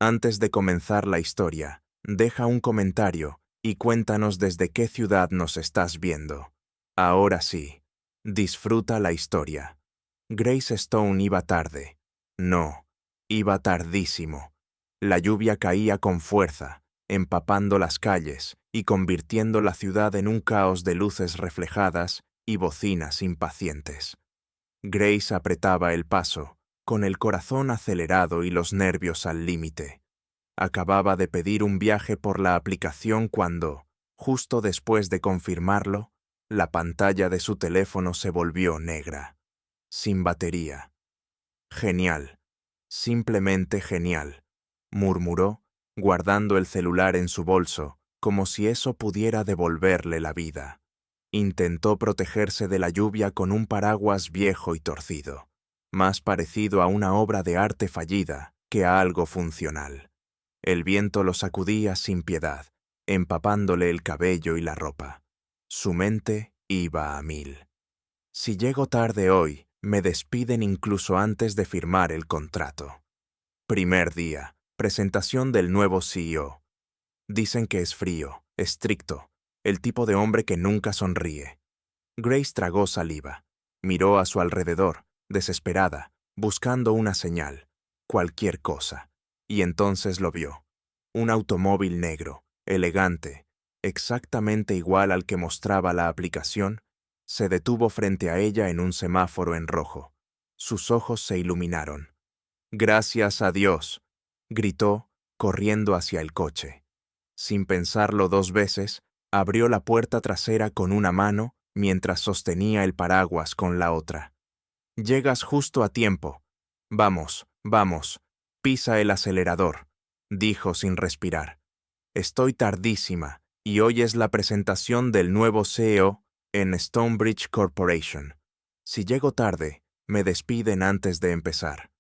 Antes de comenzar la historia, deja un comentario y cuéntanos desde qué ciudad nos estás viendo. Ahora sí, disfruta la historia. Grace Stone iba tarde. No, iba tardísimo. La lluvia caía con fuerza, empapando las calles y convirtiendo la ciudad en un caos de luces reflejadas y bocinas impacientes. Grace apretaba el paso, con el corazón acelerado y los nervios al límite. Acababa de pedir un viaje por la aplicación cuando, justo después de confirmarlo, la pantalla de su teléfono se volvió negra, sin batería. Genial, simplemente genial, murmuró, guardando el celular en su bolso, como si eso pudiera devolverle la vida. Intentó protegerse de la lluvia con un paraguas viejo y torcido, más parecido a una obra de arte fallida que a algo funcional. El viento lo sacudía sin piedad, empapándole el cabello y la ropa. Su mente iba a mil. Si llego tarde hoy, me despiden incluso antes de firmar el contrato. Primer día, presentación del nuevo CEO. Dicen que es frío, estricto, el tipo de hombre que nunca sonríe. Grace tragó saliva. Miró a su alrededor, desesperada, buscando una señal, cualquier cosa. Y entonces lo vio. Un automóvil negro, elegante, exactamente igual al que mostraba la aplicación, se detuvo frente a ella en un semáforo en rojo. Sus ojos se iluminaron. «Gracias a Dios», gritó, corriendo hacia el coche. Sin pensarlo dos veces, abrió la puerta trasera con una mano mientras sostenía el paraguas con la otra. «Llegas justo a tiempo. Vamos, vamos, pisa el acelerador», dijo sin respirar. «Estoy tardísima y hoy es la presentación del nuevo CEO en Stonebridge Corporation. Si llego tarde, me despiden antes de empezar».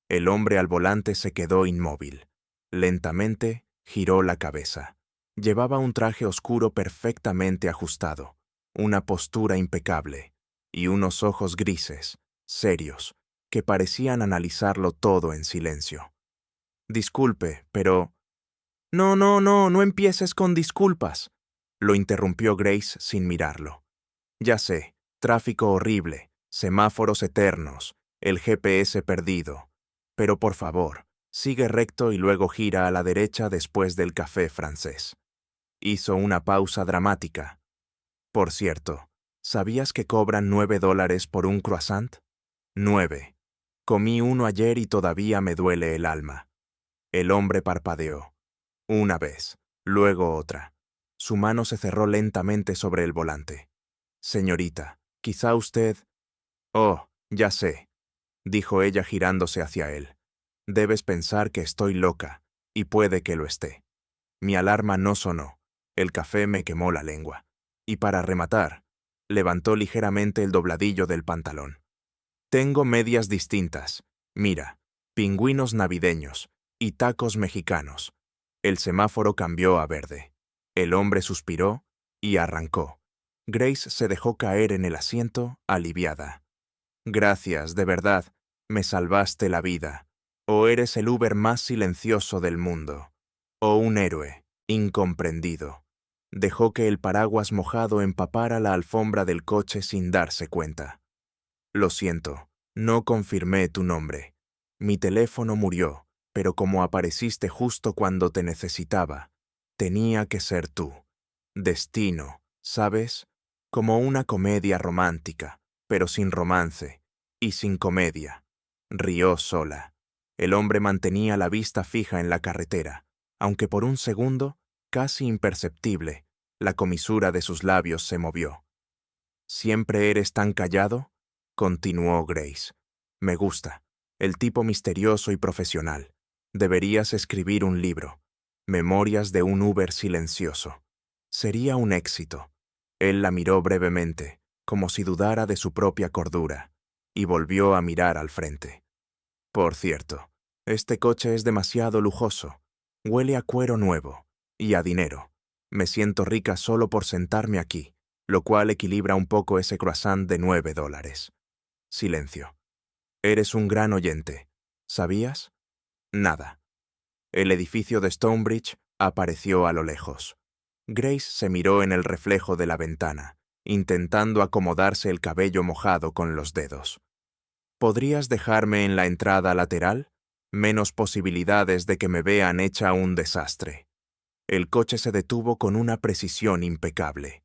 El hombre al volante se quedó inmóvil. Lentamente giró la cabeza. Llevaba un traje oscuro perfectamente ajustado, una postura impecable y unos ojos grises, serios, que parecían analizarlo todo en silencio. «Disculpe, pero...» No empieces con disculpas», lo interrumpió Grace sin mirarlo. «Ya sé, tráfico horrible, semáforos eternos, el GPS perdido. Pero por favor, sigue recto y luego gira a la derecha después del café francés». Hizo una pausa dramática. «Por cierto, ¿sabías que cobran $9 por un croissant? 9. Comí uno ayer y todavía me duele el alma». El hombre parpadeó. Una vez, luego otra. Su mano se cerró lentamente sobre el volante. «Señorita, quizá usted...» «Oh, ya sé», dijo ella girándose hacia él. «Debes pensar que estoy loca, y puede que lo esté. Mi alarma no sonó, el café me quemó la lengua. Y para rematar, levantó ligeramente el dobladillo del pantalón. Tengo medias distintas. Mira, pingüinos navideños y tacos mexicanos». El semáforo cambió a verde. El hombre suspiró y arrancó. Grace se dejó caer en el asiento, aliviada. «Gracias, de verdad, me salvaste la vida. O eres el Uber más silencioso del mundo. O un héroe, incomprendido». Dejó que el paraguas mojado empapara la alfombra del coche sin darse cuenta. «Lo siento, no confirmé tu nombre. Mi teléfono murió, pero como apareciste justo cuando te necesitaba, tenía que ser tú. Destino, ¿sabes? Como una comedia romántica, pero sin romance y sin comedia». Rió sola. El hombre mantenía la vista fija en la carretera, aunque por un segundo, casi imperceptible, la comisura de sus labios se movió. «¿Siempre eres tan callado?», continuó Grace. «Me gusta. El tipo misterioso y profesional. Deberías escribir un libro. Memorias de un Uber silencioso. Sería un éxito». Él la miró brevemente, como si dudara de su propia cordura, y volvió a mirar al frente. «Por cierto, este coche es demasiado lujoso. Huele a cuero nuevo y a dinero. Me siento rica solo por sentarme aquí, lo cual equilibra un poco ese croissant de $9. Silencio. «Eres un gran oyente. ¿Sabías?» «Nada». El edificio de Stonebridge apareció a lo lejos. Grace se miró en el reflejo de la ventana, intentando acomodarse el cabello mojado con los dedos. ¿Podrías dejarme en la entrada lateral? Menos posibilidades de que me vean hecha un desastre. El coche se detuvo con una precisión impecable.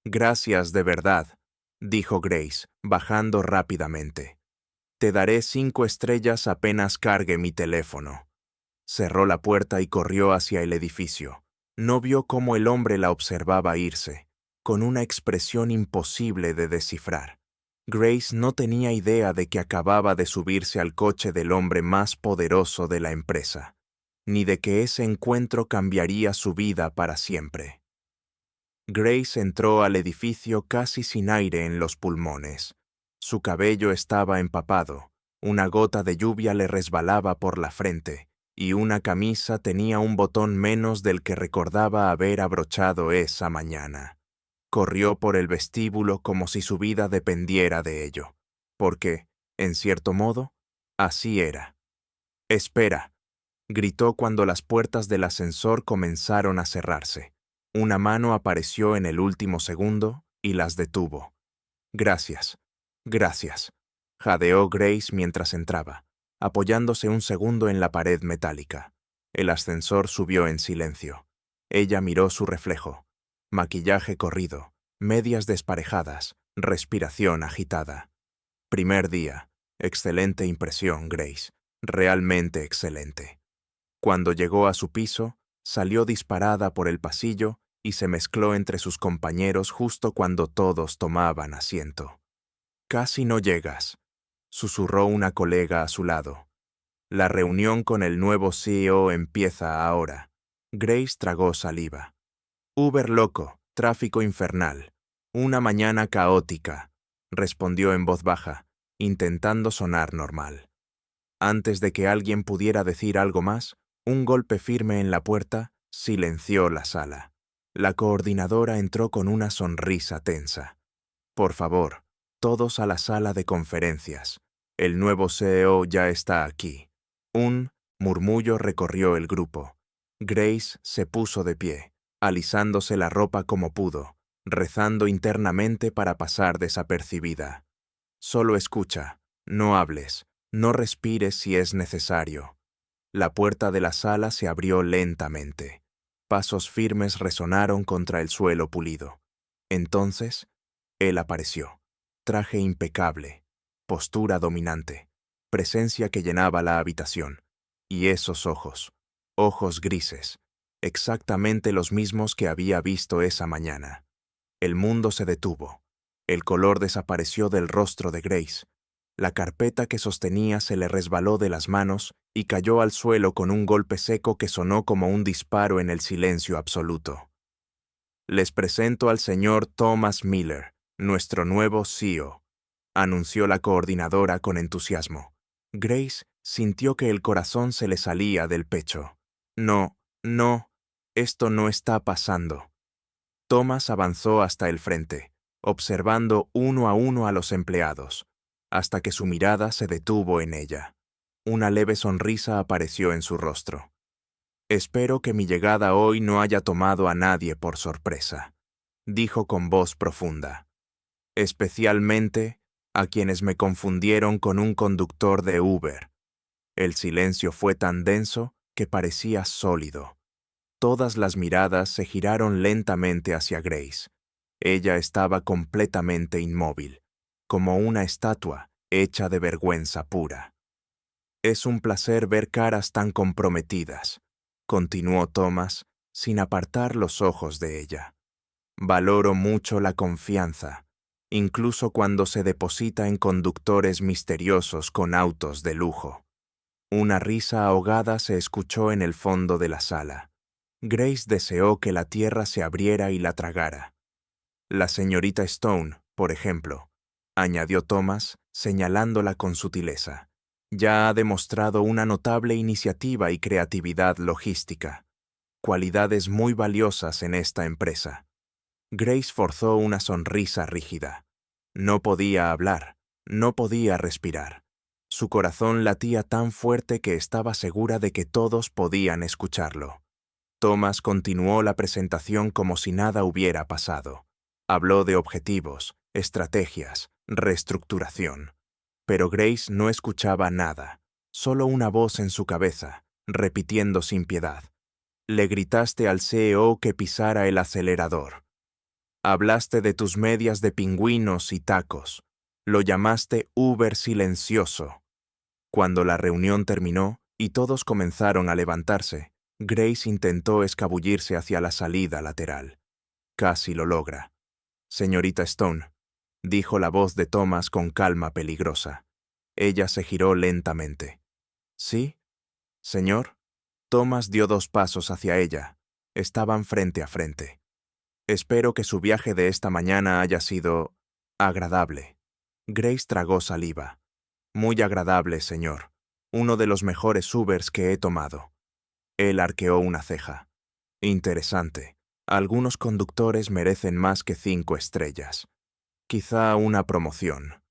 Gracias de verdad, dijo Grace, bajando rápidamente. Te daré 5 estrellas apenas cargue mi teléfono. Cerró la puerta y corrió hacia el edificio. No vio cómo el hombre la observaba irse, con una expresión imposible de descifrar. Grace no tenía idea de que acababa de subirse al coche del hombre más poderoso de la empresa, ni de que ese encuentro cambiaría su vida para siempre. Grace entró al edificio casi sin aire en los pulmones. Su cabello estaba empapado, una gota de lluvia le resbalaba por la frente, y una camisa tenía un botón menos del que recordaba haber abrochado esa mañana. Corrió por el vestíbulo como si su vida dependiera de ello, porque, en cierto modo, así era. «Espera», gritó cuando las puertas del ascensor comenzaron a cerrarse. Una mano apareció en el último segundo y las detuvo. «Gracias, gracias», jadeó Grace mientras entraba, apoyándose un segundo en la pared metálica. El ascensor subió en silencio. Ella miró su reflejo. Maquillaje corrido, medias desparejadas, respiración agitada. Primer día. Excelente impresión, Grace. Realmente excelente. Cuando llegó a su piso, salió disparada por el pasillo y se mezcló entre sus compañeros justo cuando todos tomaban asiento. «Casi no llegas», susurró una colega a su lado. «La reunión con el nuevo CEO empieza ahora». Grace tragó saliva. «Uber loco, tráfico infernal, una mañana caótica», respondió en voz baja, intentando sonar normal. Antes de que alguien pudiera decir algo más, un golpe firme en la puerta silenció la sala. La coordinadora entró con una sonrisa tensa. «Por favor, todos a la sala de conferencias. El nuevo CEO ya está aquí». Un murmullo recorrió el grupo. Grace se puso de pie, alisándose la ropa como pudo, rezando internamente para pasar desapercibida. «Solo escucha, no hables, no respires si es necesario». La puerta de la sala se abrió lentamente. Pasos firmes resonaron contra el suelo pulido. Entonces, él apareció. Traje impecable, postura dominante, presencia que llenaba la habitación. Y esos ojos, ojos grises, exactamente los mismos que había visto esa mañana. El mundo se detuvo. El color desapareció del rostro de Grace. La carpeta que sostenía se le resbaló de las manos y cayó al suelo con un golpe seco que sonó como un disparo en el silencio absoluto. «Les presento al señor Thomas Miller, nuestro nuevo CEO», anunció la coordinadora con entusiasmo. Grace sintió que el corazón se le salía del pecho. «No, esto no está pasando». Thomas avanzó hasta el frente, observando uno a los empleados, hasta que su mirada se detuvo en ella. Una leve sonrisa apareció en su rostro. «Espero que mi llegada hoy no haya tomado a nadie por sorpresa», dijo con voz profunda. «Especialmente a quienes me confundieron con un conductor de Uber». El silencio fue tan denso que parecía sólido. Todas las miradas se giraron lentamente hacia Grace. Ella estaba completamente inmóvil, como una estatua hecha de vergüenza pura. «Es un placer ver caras tan comprometidas», continuó Thomas, sin apartar los ojos de ella. «Valoro mucho la confianza, incluso cuando se deposita en conductores misteriosos con autos de lujo». Una risa ahogada se escuchó en el fondo de la sala. Grace deseó que la tierra se abriera y la tragara. «La señorita Stone, por ejemplo», añadió Thomas, señalándola con sutileza, «ya ha demostrado una notable iniciativa y creatividad logística, cualidades muy valiosas en esta empresa». Grace forzó una sonrisa rígida. No podía hablar, no podía respirar. Su corazón latía tan fuerte que estaba segura de que todos podían escucharlo. Thomas continuó la presentación como si nada hubiera pasado. Habló de objetivos, estrategias, reestructuración. Pero Grace no escuchaba nada, solo una voz en su cabeza, repitiendo sin piedad. Le gritaste al CEO que pisara el acelerador. Hablaste de tus medias de pingüinos y tacos. Lo llamaste Uber silencioso. Cuando la reunión terminó y todos comenzaron a levantarse, Grace intentó escabullirse hacia la salida lateral. Casi lo logra. Señorita Stone, dijo la voz de Thomas con calma peligrosa. Ella se giró lentamente. ¿Sí? ¿Señor? Thomas dio 2 pasos hacia ella. Estaban frente a frente. Espero que su viaje de esta mañana haya sido agradable. Grace tragó saliva. Muy agradable, señor. Uno de los mejores Ubers que he tomado. Él arqueó una ceja. Interesante. Algunos conductores merecen más que 5 estrellas. Quizá una promoción.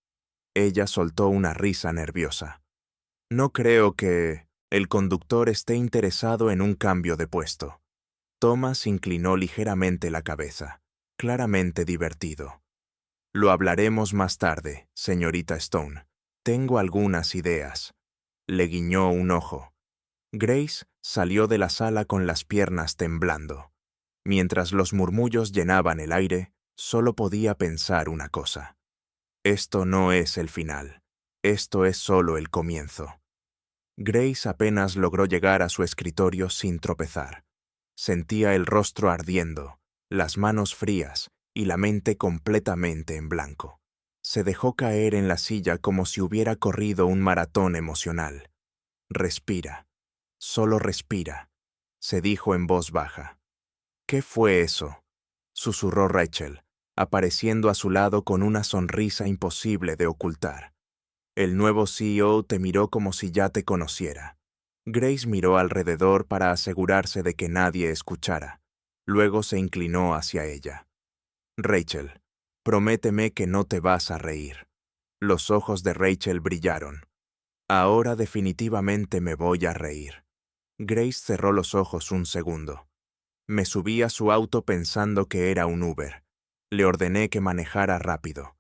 Ella soltó una risa nerviosa. No creo que el conductor esté interesado en un cambio de puesto. Thomas inclinó ligeramente la cabeza, claramente divertido. Lo hablaremos más tarde, señorita Stone. Tengo algunas ideas. Le guiñó un ojo. Grace salió de la sala con las piernas temblando. Mientras los murmullos llenaban el aire, solo podía pensar una cosa. Esto no es el final. Esto es solo el comienzo. Grace apenas logró llegar a su escritorio sin tropezar. Sentía el rostro ardiendo, las manos frías y la mente completamente en blanco. Se dejó caer en la silla como si hubiera corrido un maratón emocional. Respira, solo respira, se dijo en voz baja. ¿Qué fue eso?, susurró Rachel, apareciendo a su lado con una sonrisa imposible de ocultar. El nuevo CEO te miró como si ya te conociera. Grace miró alrededor para asegurarse de que nadie escuchara. Luego se inclinó hacia ella. Rachel, prométeme que no te vas a reír. Los ojos de Rachel brillaron. Ahora definitivamente me voy a reír. Grace cerró los ojos un segundo. Me subí a su auto pensando que era un Uber. Le ordené que manejara rápido.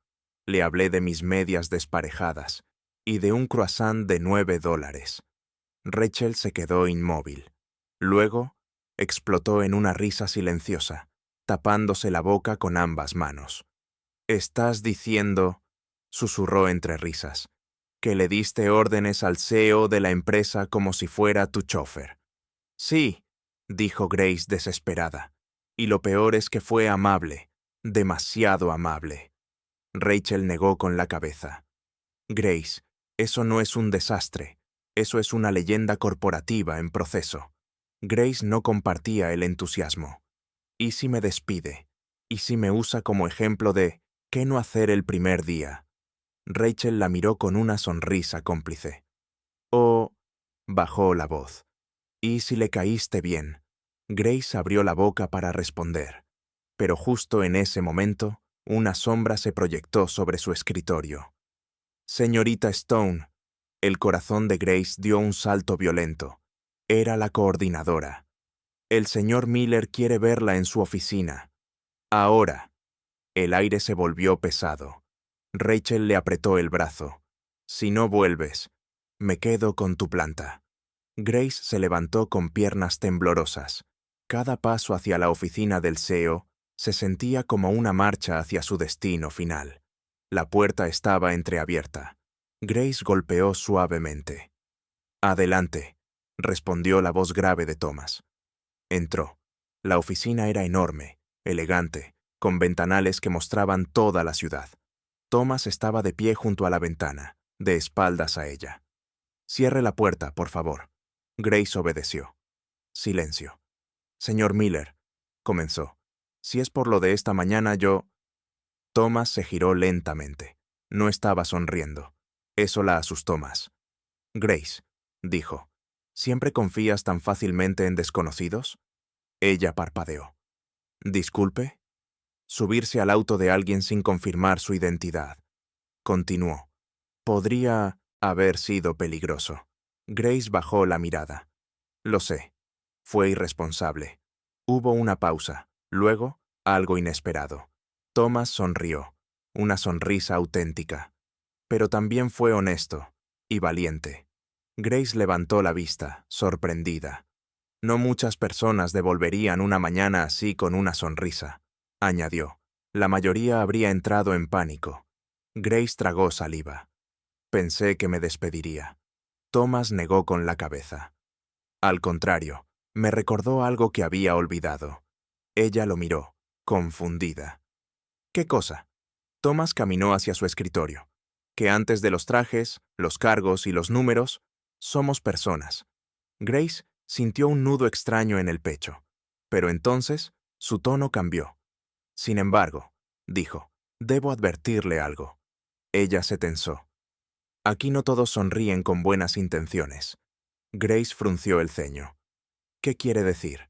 Le hablé de mis medias desparejadas y de un croissant de $9. Rachel se quedó inmóvil. Luego, explotó en una risa silenciosa, tapándose la boca con ambas manos. «¿Estás diciendo», susurró entre risas, «que le diste órdenes al CEO de la empresa como si fuera tu chofer?» «Sí», dijo Grace desesperada, «y lo peor es que fue amable, demasiado amable». Rachel negó con la cabeza. «Grace, eso no es un desastre. Eso es una leyenda corporativa en proceso». Grace no compartía el entusiasmo. ¿Y si me despide? ¿Y si me usa como ejemplo de qué no hacer el primer día? Rachel la miró con una sonrisa cómplice. «Oh», bajó la voz. «¿Y si le caíste bien?» Grace abrió la boca para responder, pero justo en ese momento, una sombra se proyectó sobre su escritorio. «Señorita Stone». El corazón de Grace dio un salto violento. Era la coordinadora. «El señor Miller quiere verla en su oficina. Ahora». El aire se volvió pesado. Rachel le apretó el brazo. «Si no vuelves, me quedo con tu planta». Grace se levantó con piernas temblorosas. Cada paso hacia la oficina del CEO se sentía como una marcha hacia su destino final. La puerta estaba entreabierta. Grace golpeó suavemente. «Adelante», respondió la voz grave de Thomas. Entró. La oficina era enorme, elegante, con ventanales que mostraban toda la ciudad. Thomas estaba de pie junto a la ventana, de espaldas a ella. «Cierre la puerta, por favor». Grace obedeció. Silencio. «Señor Miller», comenzó, «si es por lo de esta mañana yo...». Thomas se giró lentamente. No estaba sonriendo. Eso la asustó más. «Grace», dijo, «¿siempre confías tan fácilmente en desconocidos?» Ella parpadeó. «¿Disculpe?» «Subirse al auto de alguien sin confirmar su identidad». Continuó. «Podría Haber sido peligroso. Grace bajó la mirada. Lo sé. Fue irresponsable. Hubo una pausa. Luego, algo inesperado. Thomas sonrió. Una sonrisa auténtica. Pero también fue honesto y valiente. Grace levantó la vista, sorprendida. No muchas personas devolverían una mañana así con una sonrisa, añadió. La mayoría habría entrado en pánico. Grace tragó saliva. Pensé que me despediría. Thomas negó con la cabeza. Al contrario, me recordó algo que había olvidado. Ella lo miró, confundida. ¿Qué cosa? Thomas caminó hacia su escritorio. Que antes de los trajes, los cargos y los números, somos personas. Grace sintió un nudo extraño en el pecho, pero entonces su tono cambió. Sin embargo, dijo, debo advertirle algo. Ella se tensó. Aquí no todos sonríen con buenas intenciones. Grace frunció el ceño. ¿Qué quiere decir?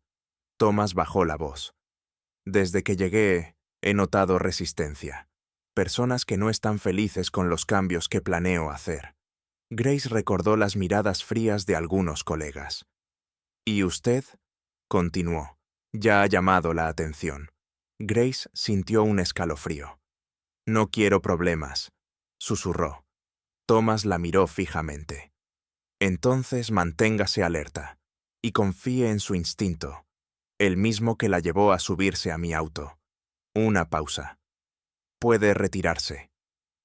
Thomas bajó la voz. Desde que llegué, he notado resistencia. Personas que no están felices con los cambios que planeo hacer. Grace recordó las miradas frías de algunos colegas. ¿Y usted? Continuó. Ya ha llamado la atención. Grace sintió un escalofrío. No quiero problemas, susurró. Thomas la miró fijamente. Entonces manténgase alerta y confíe en su instinto, el mismo que la llevó a subirse a mi auto. Una pausa. Puede retirarse.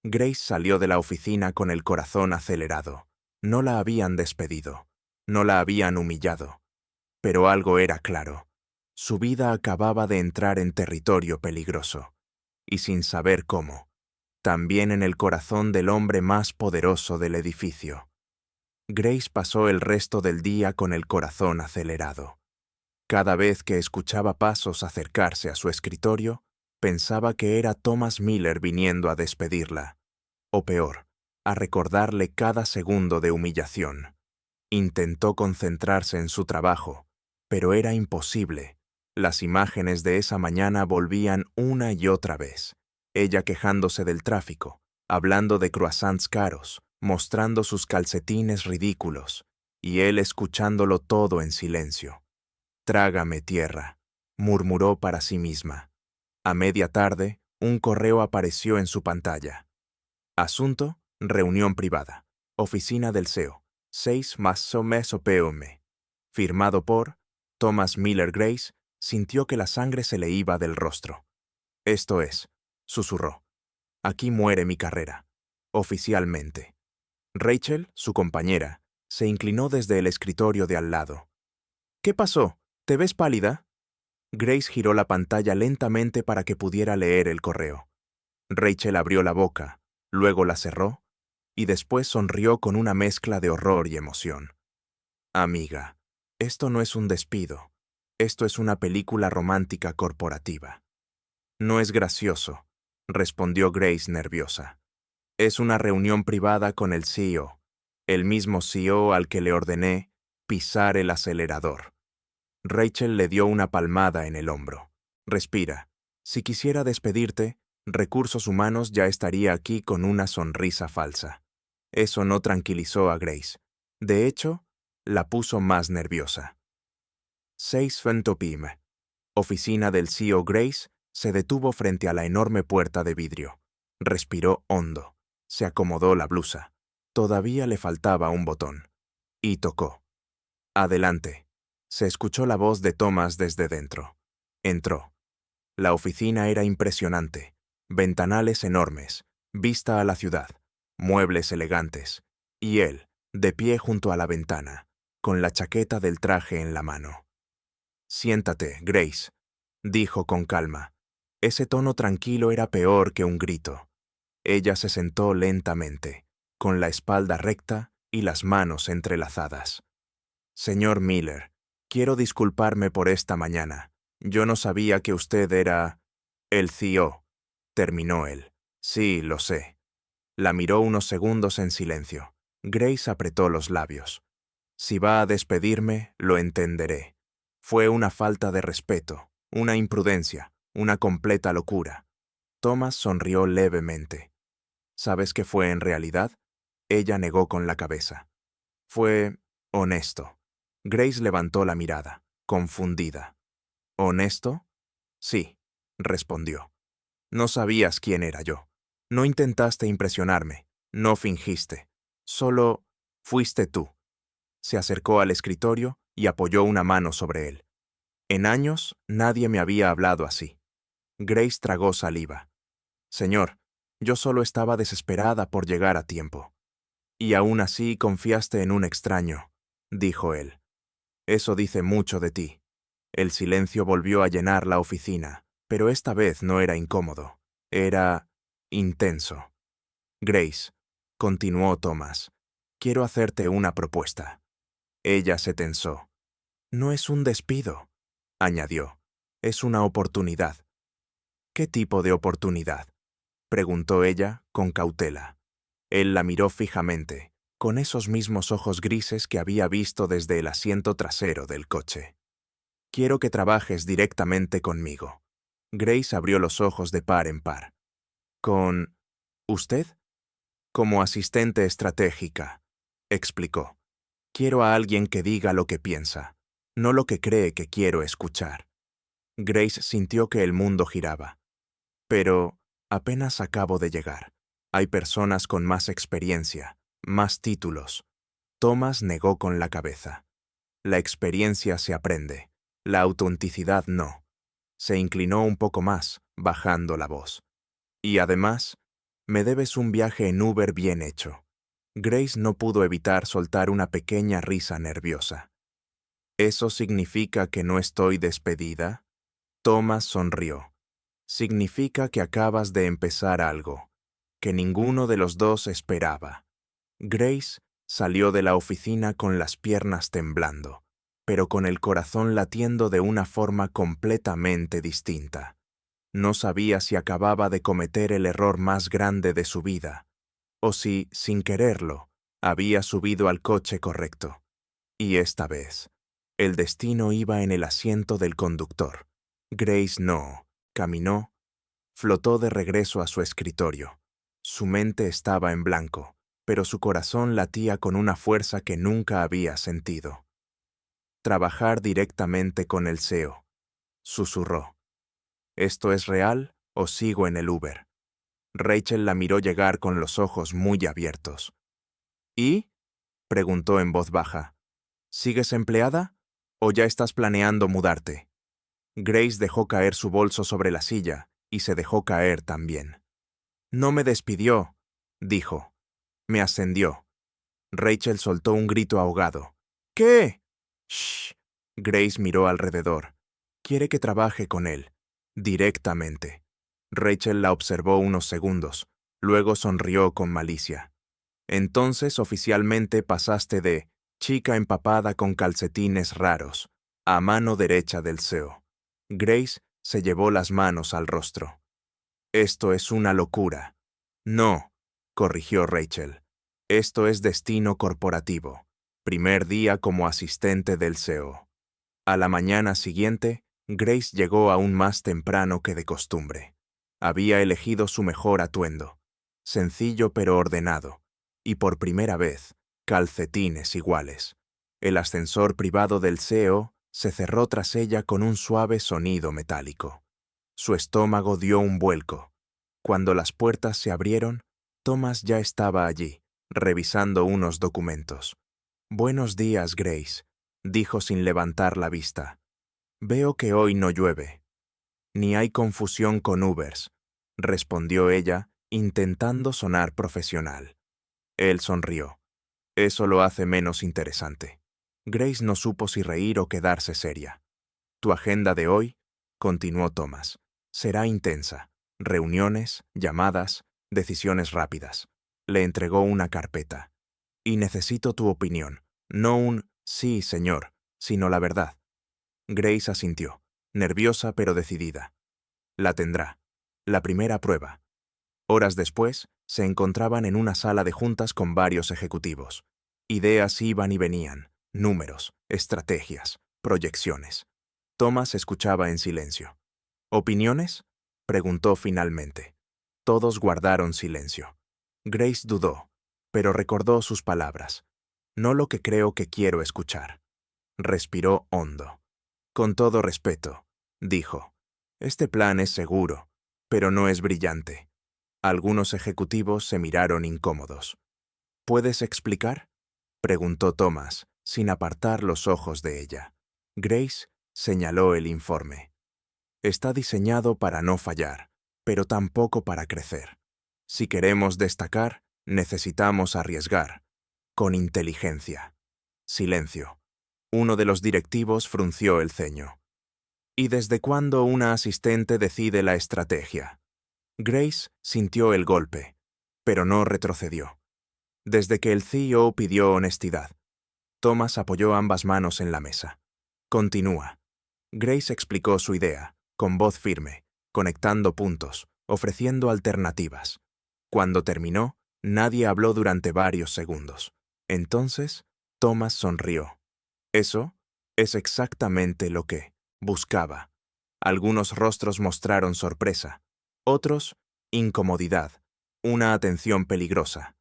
Grace salió de la oficina con el corazón acelerado. No la habían despedido, no la habían humillado. Pero algo era claro. Su vida acababa de entrar en territorio peligroso, y sin saber cómo, también en el corazón del hombre más poderoso del edificio. Grace pasó el resto del día con el corazón acelerado. Cada vez que escuchaba pasos acercarse a su escritorio, pensaba que era Thomas Miller viniendo a despedirla, o peor, a recordarle cada segundo de humillación. Intentó concentrarse en su trabajo, pero era imposible. Las imágenes de esa mañana volvían una y otra vez. Ella quejándose del tráfico, hablando de croissants caros, mostrando sus calcetines ridículos, y él escuchándolo todo en silencio. «Trágame tierra», murmuró para sí misma. A media tarde, un correo apareció en su pantalla. Asunto, reunión privada. Oficina del CEO. 6 p.m. Firmado por Thomas Miller. Grace sintió que la sangre se le iba del rostro. Esto es, susurró. Aquí muere mi carrera. Oficialmente. Rachel, su compañera, se inclinó desde el escritorio de al lado. ¿Qué pasó? ¿Te ves pálida? Grace giró la pantalla lentamente para que pudiera leer el correo. Rachel abrió la boca, luego la cerró, y después sonrió con una mezcla de horror y emoción. Amiga, esto no es un despido. Esto es una película romántica corporativa. No es gracioso, respondió Grace nerviosa. Es una reunión privada con el CEO, el mismo CEO al que le ordené pisar el acelerador. Rachel le dio una palmada en el hombro. Respira. Si quisiera despedirte, Recursos Humanos ya estaría aquí con una sonrisa falsa. Eso no tranquilizó a Grace. De hecho, la puso más nerviosa. 6:20 p.m. Oficina del CEO. Grace se detuvo frente a la enorme puerta de vidrio. Respiró hondo. Se acomodó la blusa. Todavía le faltaba un botón. Y tocó. Adelante. Se escuchó la voz de Thomas desde dentro. Entró. La oficina era impresionante. Ventanales enormes, vista a la ciudad, muebles elegantes, y él, de pie junto a la ventana, con la chaqueta del traje en la mano. Siéntate, Grace, dijo con calma. Ese tono tranquilo era peor que un grito. Ella se sentó lentamente, con la espalda recta y las manos entrelazadas. Señor Miller, quiero disculparme por esta mañana. Yo no sabía que usted era el CEO. Terminó él. Sí, lo sé. La miró unos segundos en silencio. Grace apretó los labios. Si va a despedirme, lo entenderé. Fue una falta de respeto, una imprudencia, una completa locura. Thomas sonrió levemente. ¿Sabes qué fue en realidad? Ella negó con la cabeza. Fue honesto. Grace levantó la mirada, confundida. ¿Honesto? Sí, respondió. No sabías quién era yo. No intentaste impresionarme. No fingiste. Solo fuiste tú. Se acercó al escritorio y apoyó una mano sobre él. En años nadie me había hablado así. Grace tragó saliva. Señor, yo solo estaba desesperada por llegar a tiempo. Y aún así confiaste en un extraño, dijo él. Eso dice mucho de ti. El silencio volvió a llenar la oficina, pero esta vez no era incómodo. Era intenso. Grace, continuó Thomas, quiero hacerte una propuesta. Ella se tensó. No es un despido, añadió. Es una oportunidad. ¿Qué tipo de oportunidad? Preguntó ella con cautela. Él la miró fijamente, con esos mismos ojos grises que había visto desde el asiento trasero del coche. Quiero que trabajes directamente conmigo. Grace abrió los ojos de par en par. ¿Con usted? Como asistente estratégica, explicó. Quiero a alguien que diga lo que piensa, no lo que cree que quiero escuchar. Grace sintió que el mundo giraba. Pero apenas acabo de llegar. Hay personas con más experiencia, más títulos. Thomas negó con la cabeza. La experiencia se aprende, la autenticidad no. Se inclinó un poco más, bajando la voz. Y además, me debes un viaje en Uber bien hecho. Grace no pudo evitar soltar una pequeña risa nerviosa. ¿Eso significa que no estoy despedida? Thomas sonrió. Significa que acabas de empezar algo, que ninguno de los dos esperaba. Grace salió de la oficina con las piernas temblando, pero con el corazón latiendo de una forma completamente distinta. No sabía si acababa de cometer el error más grande de su vida, o si, sin quererlo, había subido al coche correcto. Y esta vez, el destino iba en el asiento del conductor. Grace no. Caminó, flotó de regreso a su escritorio. Su mente estaba en blanco, pero su corazón latía con una fuerza que nunca había sentido. Trabajar directamente con el CEO, susurró. ¿Esto es real o sigo en el Uber? Rachel la miró llegar con los ojos muy abiertos. ¿Y? Preguntó en voz baja. ¿Sigues empleada o ya estás planeando mudarte? Grace dejó caer su bolso sobre la silla y se dejó caer también. No me despidió, dijo. Me ascendió. Rachel soltó un grito ahogado. ¿Qué? Shh. Grace miró alrededor. Quiere que trabaje con él, directamente. Rachel la observó unos segundos, luego sonrió con malicia. Entonces oficialmente pasaste de chica empapada con calcetines raros a mano derecha del CEO. Grace se llevó las manos al rostro. Esto es una locura. No, corrigió Rachel. Esto es destino corporativo. Primer día como asistente del CEO. A la mañana siguiente, Grace llegó aún más temprano que de costumbre. Había elegido su mejor atuendo, sencillo pero ordenado, y por primera vez, calcetines iguales. El ascensor privado del CEO se cerró tras ella con un suave sonido metálico. Su estómago dio un vuelco. Cuando las puertas se abrieron, Thomas ya estaba allí, revisando unos documentos. «Buenos días, Grace», dijo sin levantar la vista. «Veo que hoy no llueve». «Ni hay confusión con Ubers», respondió ella, intentando sonar profesional. Él sonrió. «Eso lo hace menos interesante». Grace no supo si reír o quedarse seria. «Tu agenda de hoy», continuó Thomas, «será intensa. Reuniones, llamadas, decisiones rápidas». Le entregó una carpeta. «Y necesito tu opinión. No un «sí, señor», sino la verdad». Grace asintió, nerviosa pero decidida. La tendrá. La primera prueba. Horas después, se encontraban en una sala de juntas con varios ejecutivos. Ideas iban y venían, números, estrategias, proyecciones. Thomas escuchaba en silencio. ¿Opiniones?, preguntó finalmente. Todos guardaron silencio. Grace dudó. pero recordó sus palabras. No lo que creo que quiero escuchar. Respiró hondo. Con todo respeto, dijo, este plan es seguro, pero no es brillante. Algunos ejecutivos se miraron incómodos. ¿Puedes explicar?, preguntó Thomas, sin apartar los ojos de ella. Grace señaló el informe. Está diseñado para no fallar, pero tampoco para crecer. Si queremos destacar, necesitamos arriesgar. Con inteligencia. Silencio. Uno de los directivos frunció el ceño. ¿Y desde cuándo una asistente decide la estrategia? Grace sintió el golpe, pero no retrocedió. Desde que el CEO pidió honestidad. Thomas apoyó ambas manos en la mesa. Continúa. Grace explicó su idea, con voz firme, conectando puntos, ofreciendo alternativas. Cuando terminó, nadie habló durante varios segundos. Entonces, Thomas sonrió. Eso es exactamente lo que buscaba. Algunos rostros mostraron sorpresa, otros, incomodidad, una atención peligrosa.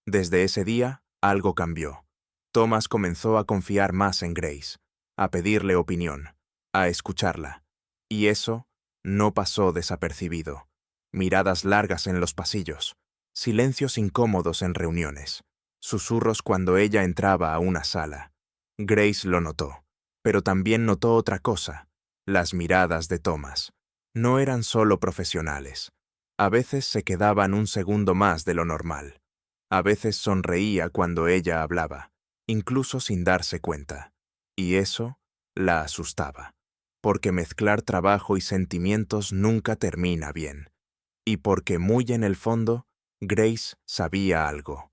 Desde ese día, algo cambió. Thomas comenzó a confiar más en Grace, a pedirle opinión, a escucharla. Y eso no pasó desapercibido. Miradas largas en los pasillos, silencios incómodos en reuniones, susurros cuando ella entraba a una sala. Grace lo notó, pero también notó otra cosa, las miradas de Thomas. No eran solo profesionales. A veces se quedaban un segundo más de lo normal. A veces sonreía cuando ella hablaba, incluso sin darse cuenta. Y eso la asustaba, porque mezclar trabajo y sentimientos nunca termina bien. Y porque muy en el fondo, Grace sabía algo.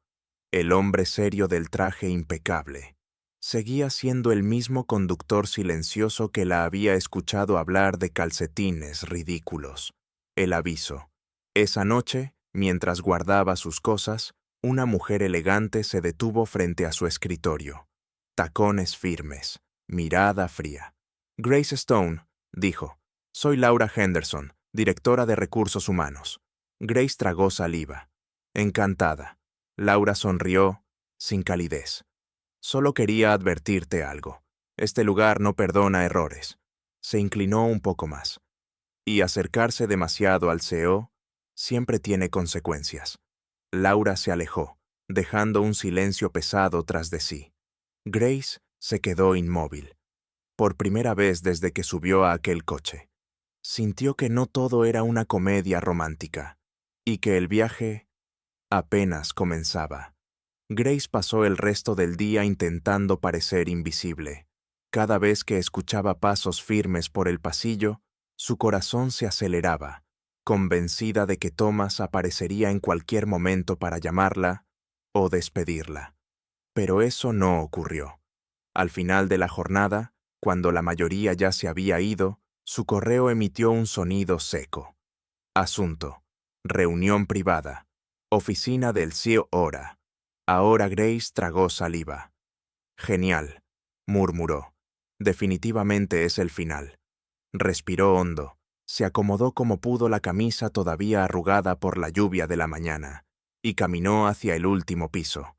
El hombre serio del traje impecable seguía siendo el mismo conductor silencioso que la había escuchado hablar de calcetines ridículos. El aviso. Esa noche, mientras guardaba sus cosas, una mujer elegante se detuvo frente a su escritorio. Tacones firmes, mirada fría. Grace Stone, dijo. Soy Laura Henderson, directora de Recursos Humanos. Grace tragó saliva. Encantada. Laura sonrió, sin calidez. Solo quería advertirte algo. Este lugar no perdona errores. Se inclinó un poco más. Y acercarse demasiado al CEO siempre tiene consecuencias. Laura se alejó, dejando un silencio pesado tras de sí. Grace se quedó inmóvil. Por primera vez desde que subió a aquel coche. Sintió que no todo era una comedia romántica, y que el viaje apenas comenzaba. Grace pasó el resto del día intentando parecer invisible. Cada vez que escuchaba pasos firmes por el pasillo, su corazón se aceleraba, convencida de que Thomas aparecería en cualquier momento para llamarla o despedirla. Pero eso no ocurrió. Al final de la jornada, cuando la mayoría ya se había ido, su correo emitió un sonido seco. Asunto. Reunión privada. Oficina del CEO Ora. Ahora Grace tragó saliva. Genial, murmuró. Definitivamente es el final. Respiró hondo. Se acomodó como pudo la camisa todavía arrugada por la lluvia de la mañana y caminó hacia el último piso.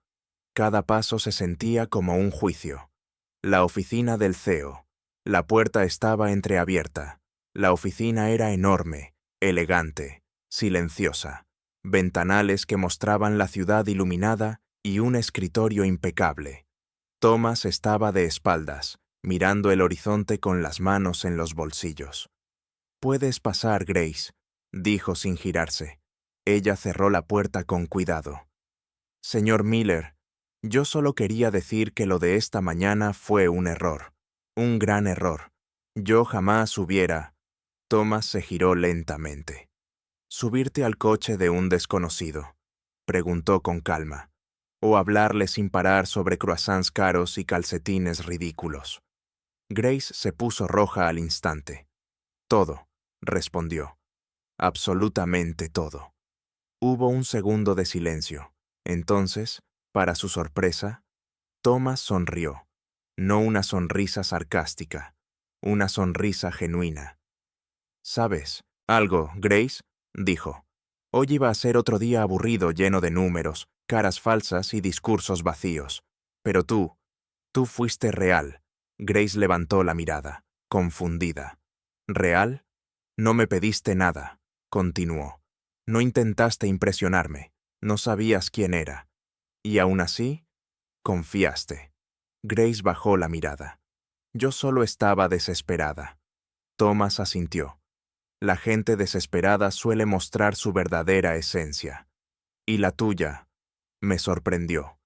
Cada paso se sentía como un juicio. La oficina del CEO. La puerta estaba entreabierta. La oficina era enorme, elegante, silenciosa. Ventanales que mostraban la ciudad iluminada y un escritorio impecable. Thomas estaba de espaldas, mirando el horizonte con las manos en los bolsillos. «Puedes pasar, Grace», dijo sin girarse. Ella cerró la puerta con cuidado. «Señor Miller, yo solo quería decir que lo de esta mañana fue un error, un gran error. Yo jamás hubiera...» Thomas se giró lentamente. «¿Subirte al coche de un desconocido?», preguntó con calma. «¿O hablarle sin parar sobre croissants caros y calcetines ridículos?». Grace se puso roja al instante. «Todo», respondió. «Absolutamente todo». Hubo un segundo de silencio. Entonces, para su sorpresa, Thomas sonrió. No una sonrisa sarcástica, una sonrisa genuina. «¿Sabes algo, Grace?», dijo. «Hoy iba a ser otro día aburrido lleno de números, caras falsas y discursos vacíos. Pero tú fuiste real. Grace levantó la mirada, confundida. ¿Real? No me pediste nada, continuó. No intentaste impresionarme, no sabías quién era. Y aún así, confiaste. Grace bajó la mirada. Yo solo estaba desesperada. Thomas asintió. La gente desesperada suele mostrar su verdadera esencia. Y la tuya me sorprendió.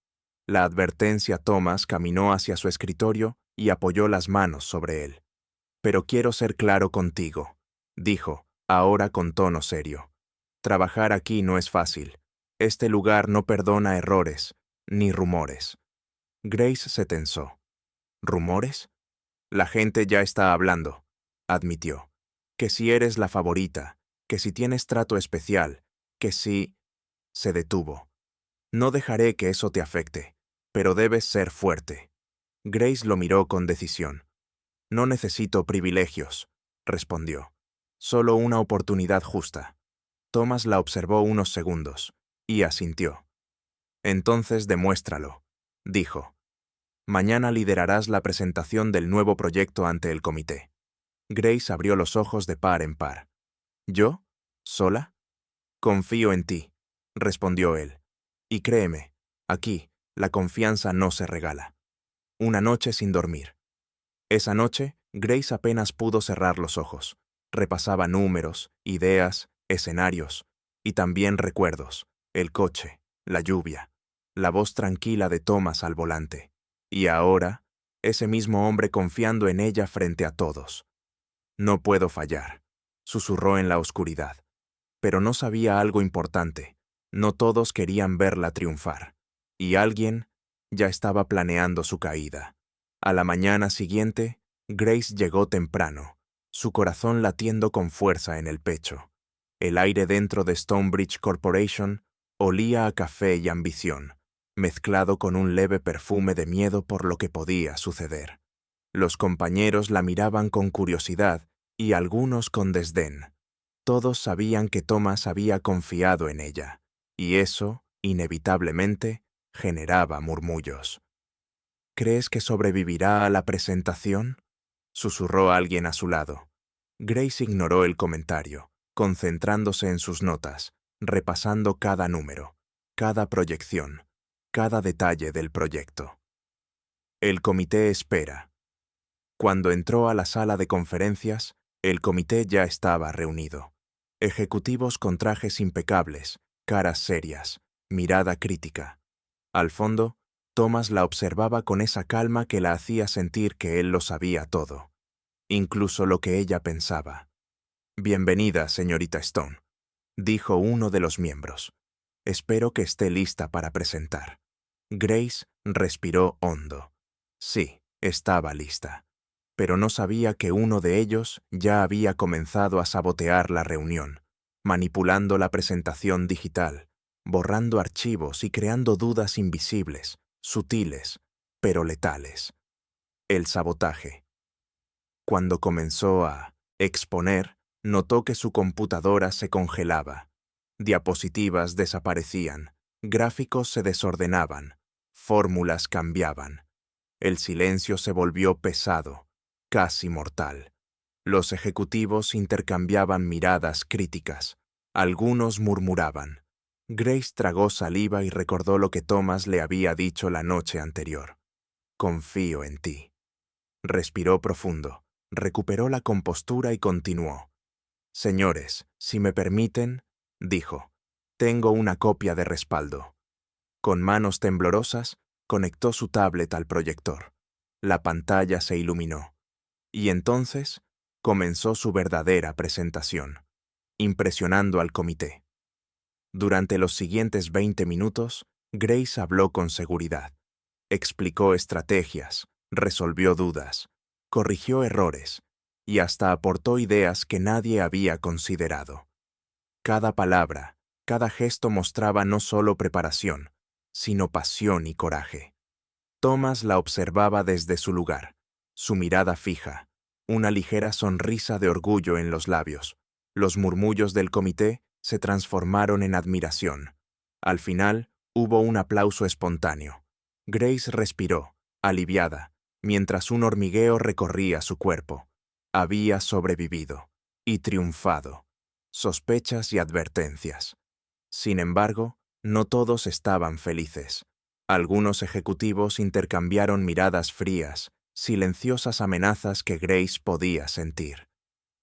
La advertencia. Thomas caminó hacia su escritorio y apoyó las manos sobre él. Pero quiero ser claro contigo, dijo, ahora con tono serio. Trabajar aquí no es fácil. Este lugar no perdona errores, ni rumores. Grace se tensó. ¿Rumores? La gente ya está hablando, admitió. Que si eres la favorita, que si tienes trato especial, que si... Se detuvo. No dejaré que eso te afecte, pero debes ser fuerte. Grace lo miró con decisión. No necesito privilegios, respondió. Solo una oportunidad justa. Thomas la observó unos segundos, y asintió. Entonces demuéstralo, dijo. Mañana liderarás la presentación del nuevo proyecto ante el comité. Grace abrió los ojos de par en par. ¿Yo? ¿Sola? Confío en ti, respondió él. Y créeme, aquí, la confianza no se regala. Una noche sin dormir. Esa noche, Grace apenas pudo cerrar los ojos. Repasaba números, ideas, escenarios, y también recuerdos, el coche, la lluvia, la voz tranquila de Thomas al volante. Y ahora, ese mismo hombre confiando en ella frente a todos. No puedo fallar, susurró en la oscuridad. Pero no sabía algo importante. No todos querían verla triunfar. Y alguien ya estaba planeando su caída. A la mañana siguiente, Grace llegó temprano, su corazón latiendo con fuerza en el pecho. El aire dentro de Stonebridge Corporation olía a café y ambición, mezclado con un leve perfume de miedo por lo que podía suceder. Los compañeros la miraban con curiosidad y algunos con desdén. Todos sabían que Thomas había confiado en ella, y eso, inevitablemente, generaba murmullos. ¿Crees que sobrevivirá a la presentación?, susurró alguien a su lado. Grace ignoró el comentario, concentrándose en sus notas, repasando cada número, cada proyección, cada detalle del proyecto. El comité espera. Cuando entró a la sala de conferencias, el comité ya estaba reunido. Ejecutivos con trajes impecables, caras serias, mirada crítica. Al fondo, Thomas la observaba con esa calma que la hacía sentir que él lo sabía todo, incluso lo que ella pensaba. «Bienvenida, señorita Stone», dijo uno de los miembros. «Espero que esté lista para presentar». Grace respiró hondo. Sí, estaba lista. Pero no sabía que uno de ellos ya había comenzado a sabotear la reunión, manipulando la presentación digital, borrando archivos y creando dudas invisibles, sutiles, pero letales. El sabotaje. Cuando comenzó a exponer, notó que su computadora se congelaba. Diapositivas desaparecían, gráficos se desordenaban, fórmulas cambiaban. El silencio se volvió pesado, casi mortal. Los ejecutivos intercambiaban miradas críticas. Algunos murmuraban. Grace tragó saliva y recordó lo que Thomas le había dicho la noche anterior. «Confío en ti». Respiró profundo, recuperó la compostura y continuó. «Señores, si me permiten», dijo, «tengo una copia de respaldo». Con manos temblorosas, conectó su tablet al proyector. La pantalla se iluminó. Y entonces comenzó su verdadera presentación, impresionando al comité. Durante los siguientes 20 minutos, Grace habló con seguridad. Explicó estrategias, resolvió dudas, corrigió errores y hasta aportó ideas que nadie había considerado. Cada palabra, cada gesto mostraba no solo preparación, sino pasión y coraje. Thomas la observaba desde su lugar, su mirada fija, una ligera sonrisa de orgullo en los labios. Los murmullos del comité se transformaron en admiración. Al final, Hubo un aplauso espontáneo. Grace respiró, aliviada, mientras un hormigueo recorría su cuerpo. Había sobrevivido y triunfado. Sospechas y advertencias. Sin embargo, no todos estaban felices. Algunos ejecutivos intercambiaron miradas frías, silenciosas amenazas que Grace podía sentir.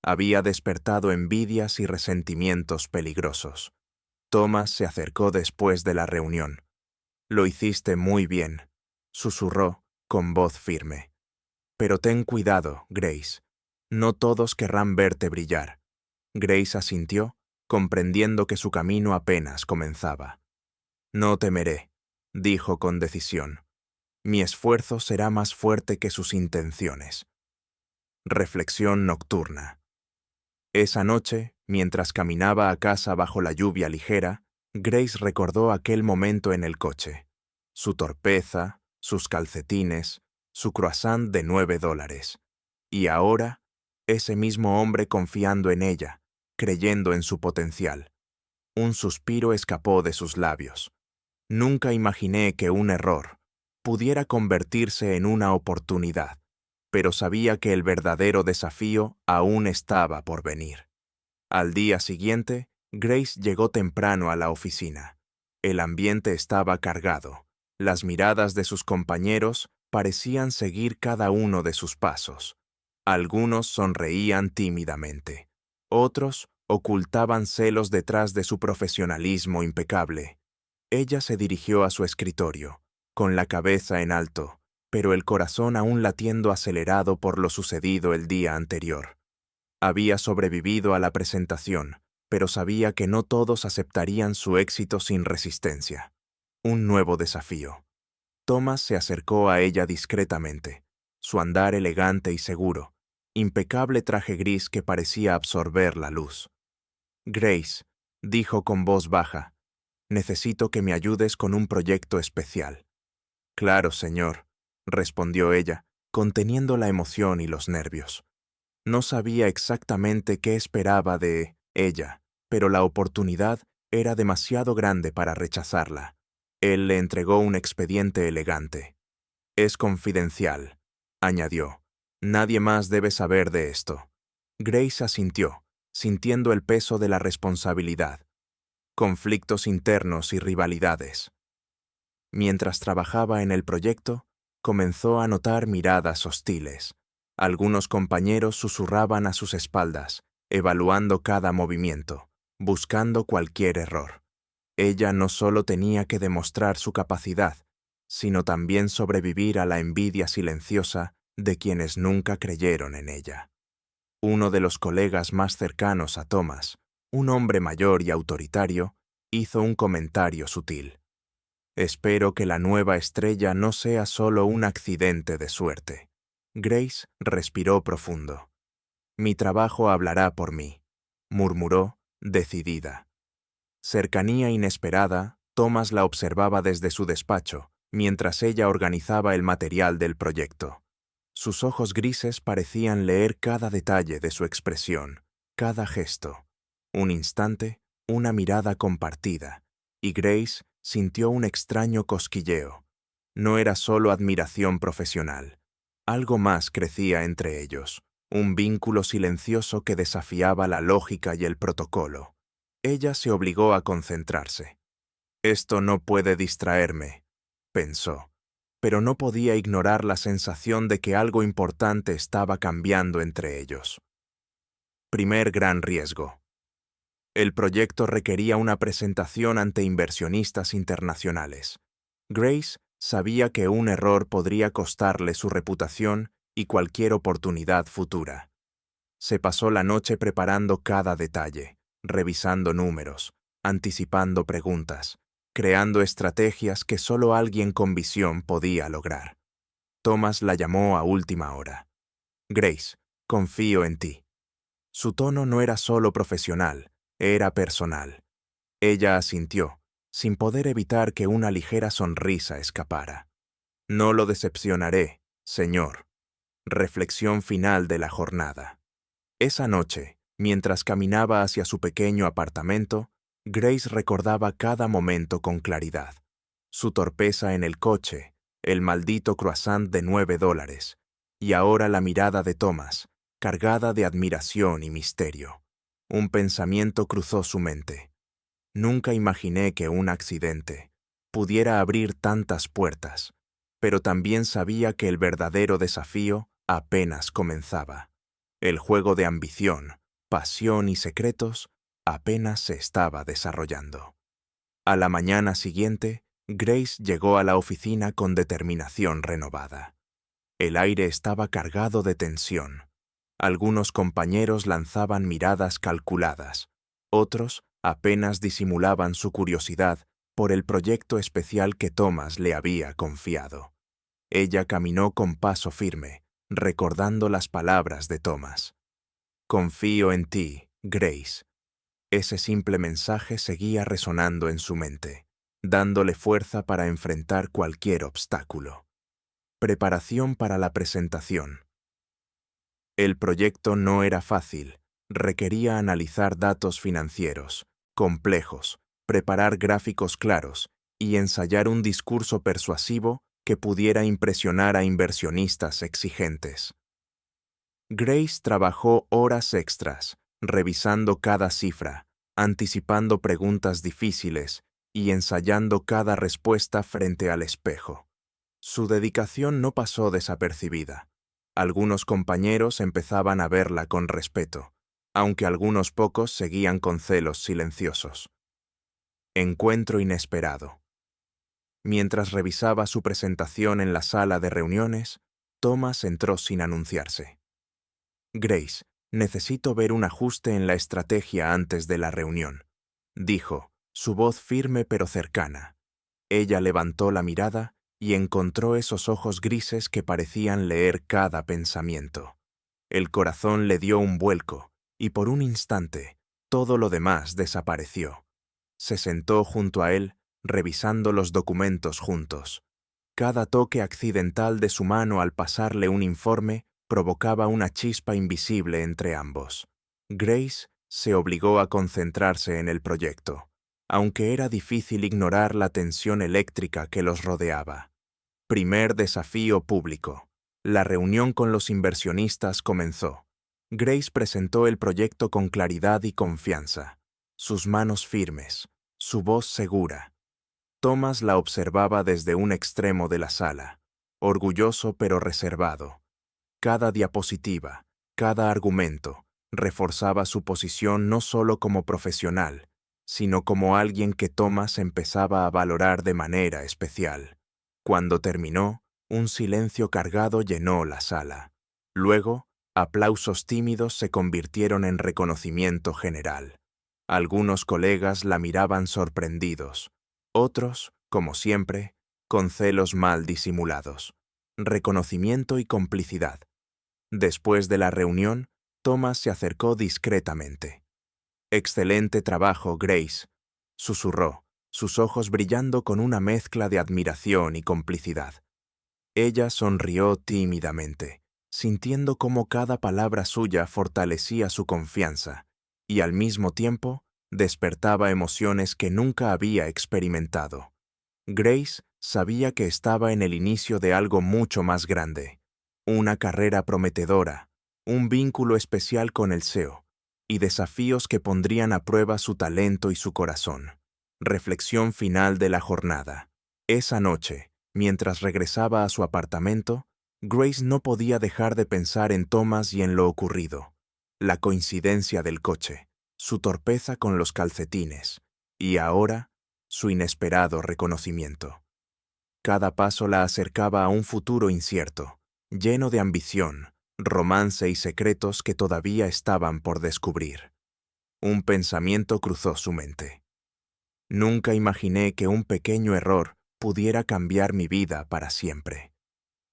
Había despertado envidias y resentimientos peligrosos. Thomas se acercó después de la reunión. «Lo hiciste muy bien», susurró con voz firme. «Pero ten cuidado, Grace. No todos querrán verte brillar». Grace asintió, comprendiendo que su camino apenas comenzaba. «No temeré», dijo con decisión. «Mi esfuerzo será más fuerte que sus intenciones». Reflexión nocturna. Esa noche, mientras caminaba a casa bajo la lluvia ligera, Grace recordó aquel momento en el coche. Su torpeza, sus calcetines, su croissant de $9. Y ahora, ese mismo hombre confiando en ella, creyendo en su potencial. Un suspiro escapó de sus labios. Nunca imaginé que un error pudiera convertirse en una oportunidad, pero sabía que el verdadero desafío aún estaba por venir. Al día siguiente, Grace llegó temprano a la oficina. El ambiente estaba cargado. Las miradas de sus compañeros parecían seguir cada uno de sus pasos. Algunos sonreían tímidamente. Otros ocultaban celos detrás de su profesionalismo impecable. Ella se dirigió a su escritorio, con la cabeza en alto, pero el corazón aún latiendo acelerado por lo sucedido el día anterior. Había sobrevivido a la presentación, pero sabía que no todos aceptarían su éxito sin resistencia. Un nuevo desafío. Thomas se acercó a ella discretamente, su andar elegante y seguro, impecable traje gris que parecía absorber la luz. «Grace», dijo con voz baja, «necesito que me ayudes con un proyecto especial». «Claro, señor», respondió ella, conteniendo la emoción y los nervios. No sabía exactamente qué esperaba de ella, pero la oportunidad era demasiado grande para rechazarla. Él le entregó un expediente elegante. «Es confidencial», añadió. «Nadie más debe saber de esto». Grace asintió, sintiendo el peso de la responsabilidad. Conflictos internos y rivalidades. Mientras trabajaba en el proyecto, comenzó a notar miradas hostiles. Algunos compañeros susurraban a sus espaldas, evaluando cada movimiento, buscando cualquier error. Ella no solo tenía que demostrar su capacidad, sino también sobrevivir a la envidia silenciosa de quienes nunca creyeron en ella. Uno de los colegas más cercanos a Thomas, un hombre mayor y autoritario, hizo un comentario sutil. «Espero que la nueva estrella no sea solo un accidente de suerte». Grace respiró profundo. «Mi trabajo hablará por mí», murmuró, decidida. Cercanía inesperada, Thomas la observaba desde su despacho, mientras ella organizaba el material del proyecto. Sus ojos grises parecían leer cada detalle de su expresión, cada gesto. Un instante, una mirada compartida, y Grace sintió un extraño cosquilleo. No era solo admiración profesional. Algo más crecía entre ellos, un vínculo silencioso que desafiaba la lógica y el protocolo. Ella se obligó a concentrarse. «Esto no puede distraerme», pensó, pero no podía ignorar la sensación de que algo importante estaba cambiando entre ellos. Primer gran riesgo. El proyecto requería una presentación ante inversionistas internacionales. Grace sabía que un error podría costarle su reputación y cualquier oportunidad futura. Se pasó la noche preparando cada detalle, revisando números, anticipando preguntas, creando estrategias que solo alguien con visión podía lograr. Thomas la llamó a última hora. «Grace, confío en ti». Su tono no era solo profesional, era personal. Ella asintió, sin poder evitar que una ligera sonrisa escapara. «No lo decepcionaré, señor». Reflexión final de la jornada. Esa noche, mientras caminaba hacia su pequeño apartamento, Grace recordaba cada momento con claridad. su torpeza en el coche, el maldito croissant de $9, y ahora la mirada de Thomas, cargada de admiración y misterio. Un pensamiento cruzó su mente. Nunca imaginé que un accidente pudiera abrir tantas puertas, pero también sabía que el verdadero desafío apenas comenzaba. El juego de ambición, pasión y secretos apenas se estaba desarrollando. A la mañana siguiente, Grace llegó a la oficina con determinación renovada. El aire estaba cargado de tensión. Algunos compañeros lanzaban miradas calculadas, otros apenas disimulaban su curiosidad por el proyecto especial que Thomas le había confiado. Ella caminó con paso firme, recordando las palabras de Thomas. «Confío en ti, Grace». Ese simple mensaje seguía resonando en su mente, dándole fuerza para enfrentar cualquier obstáculo. Preparación para la presentación. El proyecto no era fácil, requería analizar datos financieros, complejos, preparar gráficos claros y ensayar un discurso persuasivo que pudiera impresionar a inversionistas exigentes. Grace trabajó horas extras, revisando cada cifra, anticipando preguntas difíciles y ensayando cada respuesta frente al espejo. Su dedicación no pasó desapercibida. Algunos compañeros empezaban a verla con respeto, aunque algunos pocos seguían con celos silenciosos. Encuentro inesperado. Mientras revisaba su presentación en la sala de reuniones, Thomas entró sin anunciarse. «Grace, necesito ver un ajuste en la estrategia antes de la reunión», dijo, su voz firme pero cercana. Ella levantó la mirada y encontró esos ojos grises que parecían leer cada pensamiento. El corazón le dio un vuelco, y por un instante, todo lo demás desapareció. Se sentó junto a él, revisando los documentos juntos. Cada toque accidental de su mano al pasarle un informe provocaba una chispa invisible entre ambos. Grace se obligó a concentrarse en el proyecto, aunque era difícil ignorar la tensión eléctrica que los rodeaba. Primer desafío público. La reunión con los inversionistas comenzó. Grace presentó el proyecto con claridad y confianza, sus manos firmes, su voz segura. Thomas la observaba desde un extremo de la sala, orgulloso pero reservado. Cada diapositiva, cada argumento, reforzaba su posición no solo como profesional, sino como alguien que Thomas empezaba a valorar de manera especial. Cuando terminó, un silencio cargado llenó la sala. Luego, aplausos tímidos se convirtieron en reconocimiento general. Algunos colegas la miraban sorprendidos, otros, como siempre, con celos mal disimulados. Reconocimiento y complicidad. Después de la reunión, Thomas se acercó discretamente. «Excelente trabajo, Grace», susurró, sus ojos brillando con una mezcla de admiración y complicidad. Ella sonrió tímidamente, sintiendo cómo cada palabra suya fortalecía su confianza y al mismo tiempo despertaba emociones que nunca había experimentado. Grace sabía que estaba en el inicio de algo mucho más grande, una carrera prometedora, un vínculo especial con el CEO y desafíos que pondrían a prueba su talento y su corazón. Reflexión final de la jornada. Esa noche, mientras regresaba a su apartamento, Grace no podía dejar de pensar en Thomas y en lo ocurrido. La coincidencia del coche, su torpeza con los calcetines y ahora, su inesperado reconocimiento. Cada paso la acercaba a un futuro incierto, lleno de ambición, romance y secretos que todavía estaban por descubrir. Un pensamiento cruzó su mente. Nunca imaginé que un pequeño error pudiera cambiar mi vida para siempre.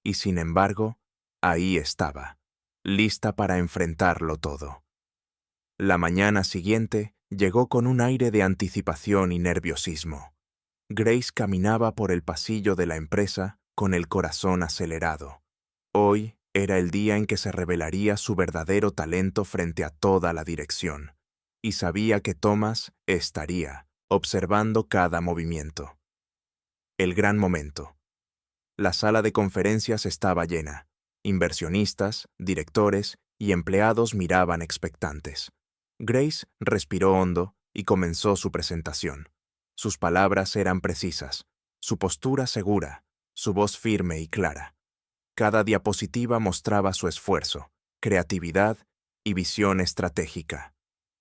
Y sin embargo, ahí estaba, lista para enfrentarlo todo. La mañana siguiente llegó con un aire de anticipación y nerviosismo. Grace caminaba por el pasillo de la empresa con el corazón acelerado. Hoy era el día en que se revelaría su verdadero talento frente a toda la dirección, y sabía que Thomas estaría observando cada movimiento. El gran momento. La sala de conferencias estaba llena. Inversionistas, directores y empleados miraban expectantes. Grace respiró hondo y comenzó su presentación. Sus palabras eran precisas, su postura segura, su voz firme y clara. Cada diapositiva mostraba su esfuerzo, creatividad y visión estratégica.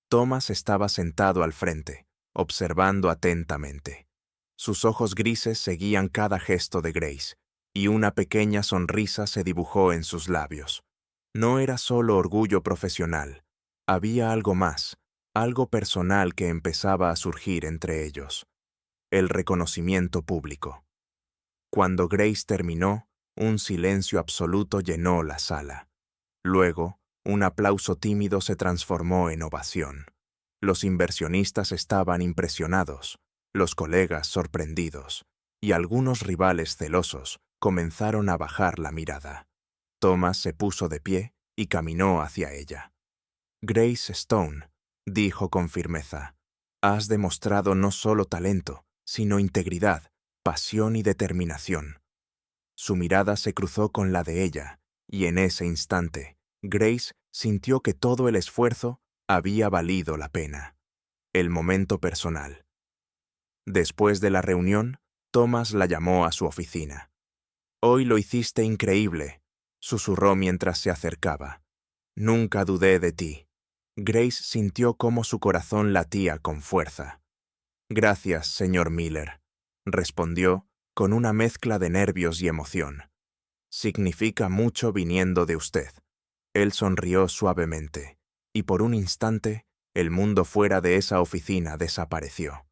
Thomas estaba sentado al frente, observando atentamente. Sus ojos grises seguían cada gesto de Grace, y una pequeña sonrisa se dibujó en sus labios. No era solo orgullo profesional, había algo más, algo personal que empezaba a surgir entre ellos. El reconocimiento público. Cuando Grace terminó, un silencio absoluto llenó la sala. Luego, un aplauso tímido se transformó en ovación. Los inversionistas estaban impresionados, los colegas sorprendidos, y algunos rivales celosos comenzaron a bajar la mirada. Thomas se puso de pie y caminó hacia ella. Grace Stone, dijo con firmeza, has demostrado no solo talento, sino integridad, pasión y determinación. Su mirada se cruzó con la de ella, y en ese instante, Grace sintió que todo el esfuerzo había valido la pena. El momento personal. Después de la reunión, Thomas la llamó a su oficina. Hoy lo hiciste increíble, susurró mientras se acercaba. Nunca dudé de ti. Grace sintió cómo su corazón latía con fuerza. Gracias, señor Miller, respondió con una mezcla de nervios y emoción. Significa mucho viniendo de usted. Él sonrió suavemente, y por un instante, el mundo fuera de esa oficina desapareció.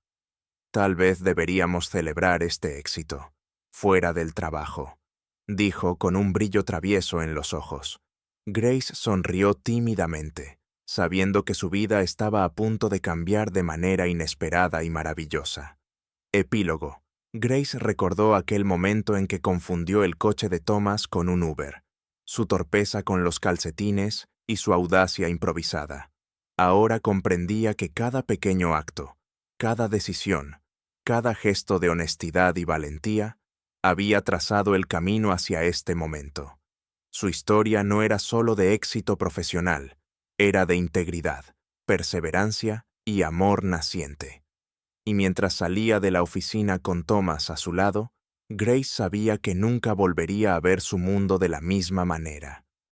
Tal vez deberíamos celebrar este éxito, fuera del trabajo, dijo con un brillo travieso en los ojos. Grace sonrió tímidamente, sabiendo que su vida estaba a punto de cambiar de manera inesperada y maravillosa. Epílogo. Grace recordó aquel momento en que confundió el coche de Thomas con un Uber, su torpeza con los calcetines y su audacia improvisada. Ahora comprendía que cada pequeño acto, cada decisión, cada gesto de honestidad y valentía había trazado el camino hacia este momento. Su historia no era solo de éxito profesional, era de integridad, perseverancia y amor naciente. Y mientras salía de la oficina con Thomas a su lado, Grace sabía que nunca volvería a ver su mundo de la misma manera.